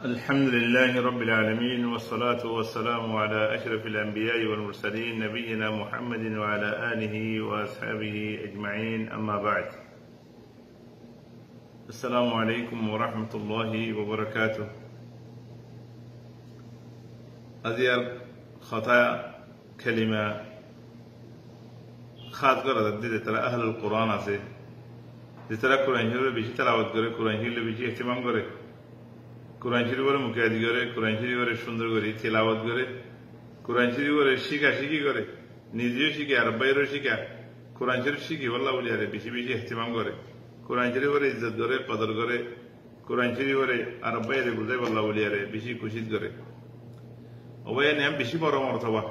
الحمد لله رب العالمين والصلاة والسلام على أشرف الأنبياء والمرسلين نبينا محمد وعلى آله وأصحابه أجمعين أما بعد السلام عليكم ورحمة الله وبركاته أزيار خطأ كلمة خاط قرأت دي ترى أهل القرآن أسي دي ترى قرآن شريف بيشي تلاوت قرأ قرآن شريف بيشي اهتمام قرأ কোরআন শরীফ করে মুখাদি করে কোরআন শরীফ করে সুন্দর করে তেলাওয়াত করে কোরআন শরীফ করে শিখি করে নিজেও শিখে আর বাইরেও শিখা কোরআন শরীফ শিখি বল্লা বলি আরে বেশি বেশি ইহতিমাম করে কোরআন শরীফ করে ইজ্জত করে কদর করে কোরআন শরীফ করে আর বাইরে বুঝাই বল্লা বলি আরে বেশি খুশি করে ওবাই নাম বেশি বড় মর্তবা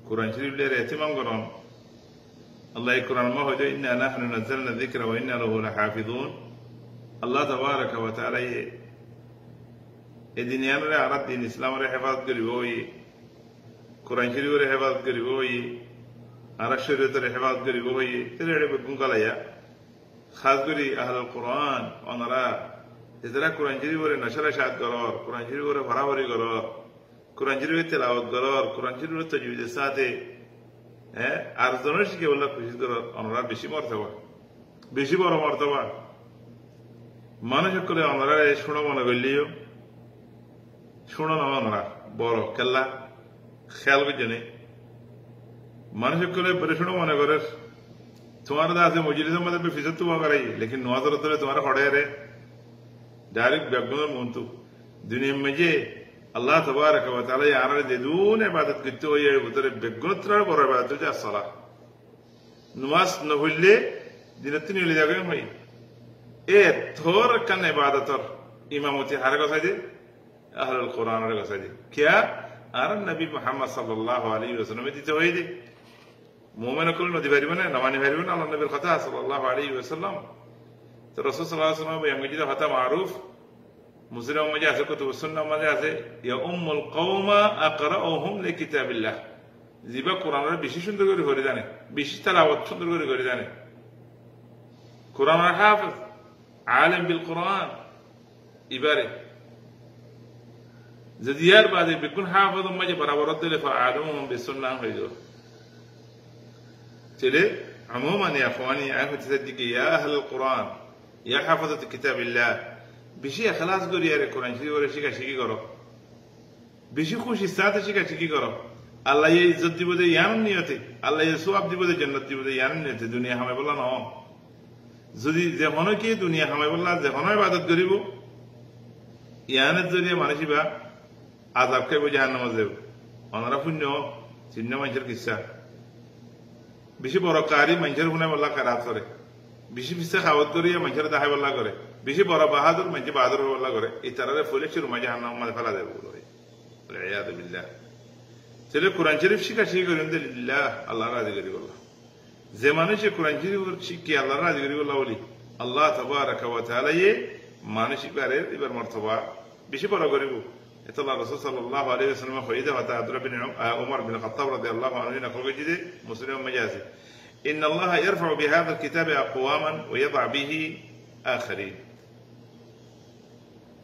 কোরআন শরীফ লে ইহতিমাম করন আল্লাহ কোরআন মা হয়তো ইন্না নাহনু নাযালনা যিকরা ওয়া ইন্না লাহু লাহাফিযুন আল্লাহ তাবারাকা ওয়া তাআলা এই দুনিয়ারে আর দিন ইসলামের হেফাজত করিব ওই কোরআন শরীফের হেফাজত করিব ওই আর শরীয়তের হেফাজত করিব ওই তেরে বেগুন কালাইয়া খাস করি আহলুল কোরআন ওনারা যারা কোরআন শরীফের নশরা শাদ করর কোরআন শরীফের ভরাভরি করর কোরআন শরীফের তেলাওয়াত করর কোরআন শরীফের তাজবিদের সাথে আর জনের শিখে বললা খুশি করর ওনারা বেশি মর্তবা বেশি বড় মর্তবা মানুষ করে ওনারা শোনা মনে করলেও শোনো না ওনারা বড় কেল্লা খেয়াল করছে মানুষের করে বলে শোনো মনে করে তোমার আছে মজুরিদের মধ্যে ফিসত তোমার করাই লেকিন নজর ধরে তোমার হড়ে রে ডাইরেক্ট বেগুনের মন্তু দুনিয়া মেজে আল্লাহ তবারক ওয়া তাআলা আর দেদুন ইবাদত করতে হয় এর ভিতরে বেগুনত্রার বড় ইবাদত হচ্ছে সালাত নামাজ না হইলে দিনে তিন হইলে যাবে ভাই এ থর কান ইবাদতর ইমামতি হারে কথা যে أهل القرآن والقصدي كيا أرى النبي محمد صلى الله عليه وسلم يتوهيدي مؤمن كل نودي باريبنا نماني باريبنا على النبي الخطأ صلى الله عليه وسلم الرسول صلى الله عليه وسلم يمجد خطأ معروف مسلم مجاز كتب السنة مجاز يا أم القوم أقرأهم لكتاب الله زيبا قرآن بيشي شندر غوري غوريدانه بيشي تلاوت شندر غوري غوريدانه قرآن حافظ عالم بالقرآن إبارة زديار بعد بيكون حافظ ما جه برابر دل فعالمهم بالسنة هيدو تلي عموما يا اخواني عارف تصدق يا اهل القرآن يا حافظة كتاب الله بشي خلاص قولي يا القرآن شيء ولا شيء كرو بشي خوش الساعة شيء كرو الله يعزت دي بده يانم نيته الله يسوع دي بده جنت دي بده يانم نيته دنيا همه بلا نو যদি যেমন কি দুনিয়া হামাই বললা যেমন ইবাদত করিব ইয়ানের জরিয়ে মানুষিবা আযাব খাইব জাহান্নামে যাব ওনারা পুণ্য চিহ্ন মানুষের কিসা বেশি বড় কারি মানুষের গুণে বললা খারাপ করে বেশি পিসা খাওয়াত করিয়া মানুষের দাহাই বললা করে বেশি বড় বাহাদুর মানুষ বাহাদুর বললা করে এই তারারে ফুলে চিরুমা জাহান্নামে মাঝে ফেলা দেব বলে ইয়াদ বিল্লাহ ছেলে কোরআন শরীফ শিখি করেন লিল্লাহ আল্লাহ রাজি করি বললা যে মানুষে কোরআন শরীফ শিখি আল্লাহ রাজি করি বললা বলি আল্লাহ তাবারাকা ওয়া তাআলা মানসিক বারে এবার মর্তবা বেশি বড় করিব এতলা রাসূল সাল্লাল্লাহু আলাইহি ওয়াসাল্লাম খয়দা ওয়া তাআদুর বিন উমর বিন খাত্তাব রাদিয়াল্লাহু আনহু নকল করেছে মুসলিম মাজাজি ان الله يرفع بهذا الكتاب اقواما ويضع به اخرين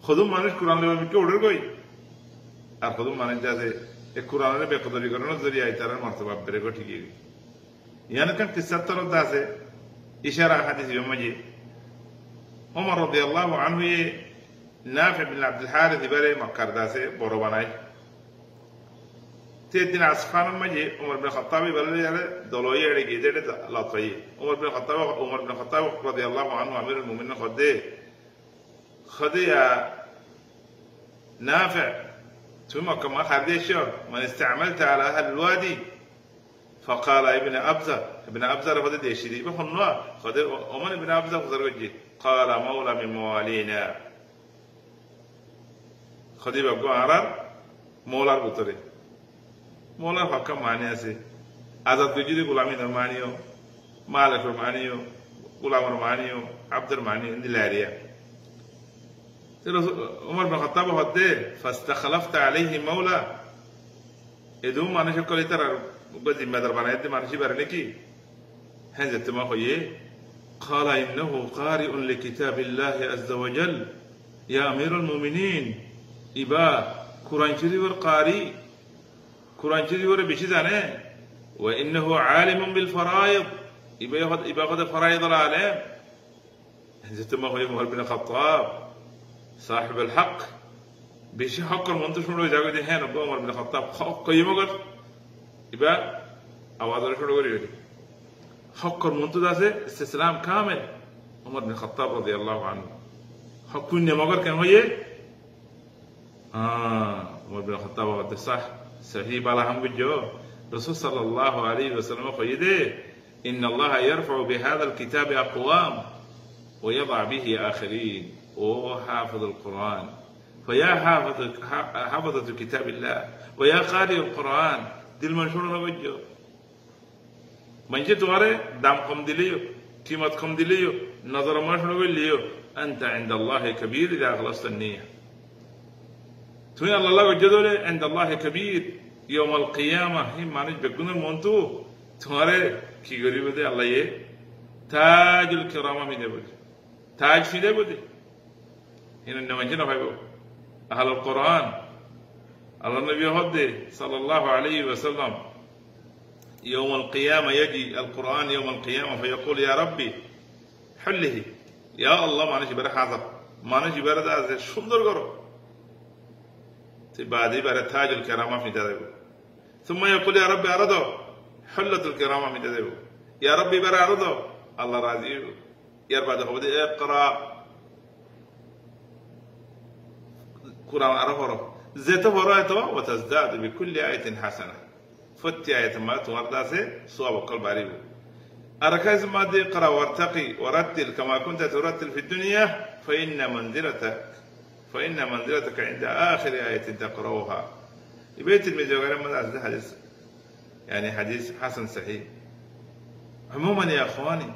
খুদুম মানুষ কোরআন লেবে কে অর্ডার কই আর খুদুম মানুষ যাতে এই কোরআনের বেকদরি করার জরিয়া তার মর্তবা বেরে গো ঠিকই ইয়ানে কান কিসাত তরদ আছে ইশারা হাদিস মাঝে উমর রাদিয়াল্লাহু আনহু نافع بن عبد الحارث بره مكر داسه برو بناي تيدين اسفان مجي عمر بن الخطاب بلل ياله دلوي اڑي گيدت لطفي عمر بن الخطاب رضي الله عنه امير المؤمنين خدي يا نافع ثم كما خديش من استعملت على اهل الوادي فقال ابن ابزه رفض ديشي بخنوا خد عمر بن ابزه خزرجي قال مولى من موالينا خدي بقى عرب مولار بطري مولار حكم معني আছে আজাদ যদি গোলামি মানিও মালিক মানিও গোলাম মানিও আব্দুর মানিও দিলারিয়া عمر بن الخطاب হতে فاستخلفت عليه مولى এদু মানুষ কলি তার জিম্মাদার বানাইতে মানুষই পারে নাকি হ্যাঁ যেতে মা হইয়ে قال انه قارئ لكتاب الله عز وجل يا امير المؤمنين ইবা কোরআন শরীফের কারি কোরআন শরীফের বেশি জানে ওয়া ইন্নাহু আলিমুন বিল ফরায়েদ ইবা কত ফরায়েদ আলেম যেতমা হয় উমর বিন খাত্তাব সাহেব আল হক বেশি হকের মন্ত্র শুনে যাবে যে হ্যাঁ নব্বই উমর বিন খাত্তাব হক কইমগর ইবা আওয়াজ শুরু করি হকের মন্ত্র আছে ইসলাম কামেল উমর বিন খাত্তাব রাদিয়াল্লাহু আনহু হক কুন মগর কেন হইয়ে উমর বিন খাত্তাব ওয়াদ صح صحيح বালা হাম বুঝো রাসূল সাল্লাল্লাহু আলাইহি ওয়াসাল্লাম কইদে ان الله يرفع بهذا الكتاب اقوام ويضع به اخرين وحافظ القران فيا حافظة كتاب الله ويا قارئ القران دل منشور نوجو منجي تواره دام قم دليو قيمت قم دليو نظر ما شنو ليو انت عند الله كبير اذا خلصت النيه توي الله وجدوا عند الله كبير يوم القيامه هي مانج بكون المونتو تواره কি গরিব দে আল্লাহ এ তাজুল কিরামা মি দেব তাজ ফি দেব দে ইন নমাজ না ভাইবো আহলুল কোরআন আল্লাহ নবী হদে সাল্লাল্লাহু আলাইহি ওয়াসাল্লাম يوم القيامه يجي القران يوم القيامه فيقول يا ربي حله يا الله মানুষ এবারে হাজার মানুষ এবারে আছে সুন্দর করো তে বাদে এবারে তাজুল কিরামা মি দেব ثم يقول يا ربي ارضى حلة الكرامة من ذلك يا ربي برا رضا الله راضي يربع دخوة اقرأ قرآن أرفره زيت فرأته وتزداد بكل آية حسنة فت آية ما تورد سي صواب قلب عريب أركز ما دي اقرأ وارتقي ورتل كما كنت ترتل في الدنيا فإن منزلتك عند آخر آية تقرأها بيت المجاورة من هذا الحديث يعني حديث حسن صحيح عموما يا اخواني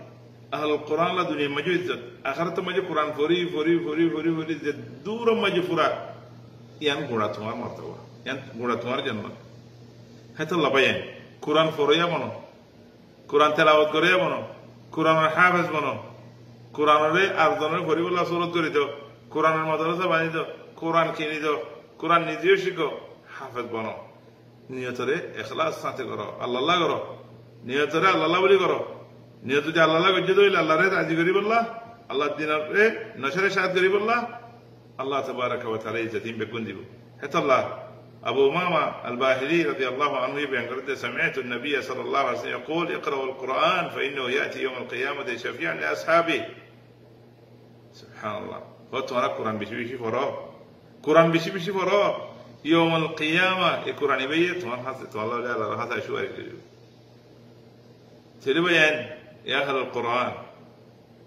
اهل القران لا دنيا مجوز اخرت مجو قران فوري فوري فوري فوري فوري دور مجو فرا ين غوڑا تمہار مرتبہ ين غوڑا تمہار جنت ہے تو لبین قران فوریا بنو قران تلاوت کریا بنو قران حافظ بنو قران رے ارزن فوری والله سورت کری دو قران مدرسہ بانی دو قران কিনি دو قران নিজেও শিখো হাফেজ বনো নিয়তরে ইখলাস সাথে করো আল্লাহ করো নিয়তরে আল্লাহ বলি করো নিয়ত যদি আল্লাহ গজ্জ দইলে আল্লাহরে রাজি করি বললা আল্লাহ দিনারে নশরে সাহায্য করি বললা আল্লাহ তাবারাকা ওয়া তাআলা ইজ্জতিন বেকুন দিব হেতাল্লাহ আবু উমামা আল-বাহিলি রাদিয়াল্লাহু আনহু বয়ান করতে سمعت النبي صلى الله عليه وسلم يقول اقرأوا القرآن فإنه يأتي يوم القيامة شفيعا لأصحابه سبحان الله فتوارا قرآن بشي بشي فرا قرآن بشي بشي فرا يوم القيامة القرآن يبين توان حاسة والله لا لا هذا شو أريد تربيان يا أهل القرآن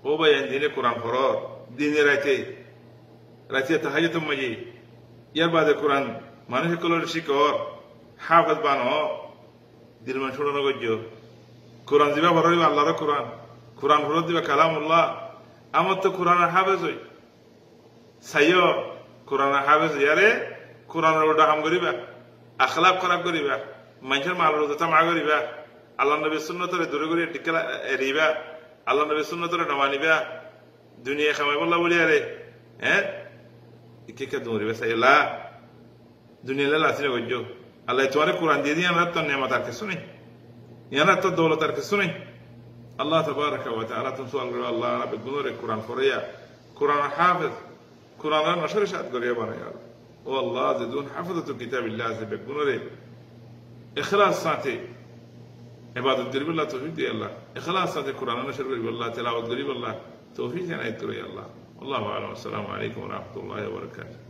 هو بيان دين القرآن فرار دين راتي تهجد مجي يربى القرآن ما نفي كل شيء كور حافظ بانه دل من شلون نقول قرآن زبا فرار الله القرآن قرآن فرار زبا كلام الله أما القرآن حافظ سيو قرآن حافظ ياره قرآن رودا هم غريبة أخلاق خراب غريبة منشر مال رودا تام غريبة الله نبي سنة ترى دوري غري تكلا ريبة الله نبي سنة ترى نواني بيا دنيا خماي والله ولي عليه إكيك دوري بس لا دنيا لا سينه وجو الله يتوارى قرآن دي أنا رتّن نعمة تركسوني أنا رتّن دولة تركسوني الله تبارك وتعالى تنسوا الله رب الجنور القرآن فريا قرآن حافظ قرآن نشر شاد غريبة بنا يا الله والله زدون حفظة كتاب الله سبحانه إخلاص ساتي عبادة قريب الله توفيق دي الله إخلاص ساتي قرآن نشر قريب الله تلاوة قريب الله توفيق أنا يذكر يا الله والله أعلم والسلام عليكم ورحمة الله وبركاته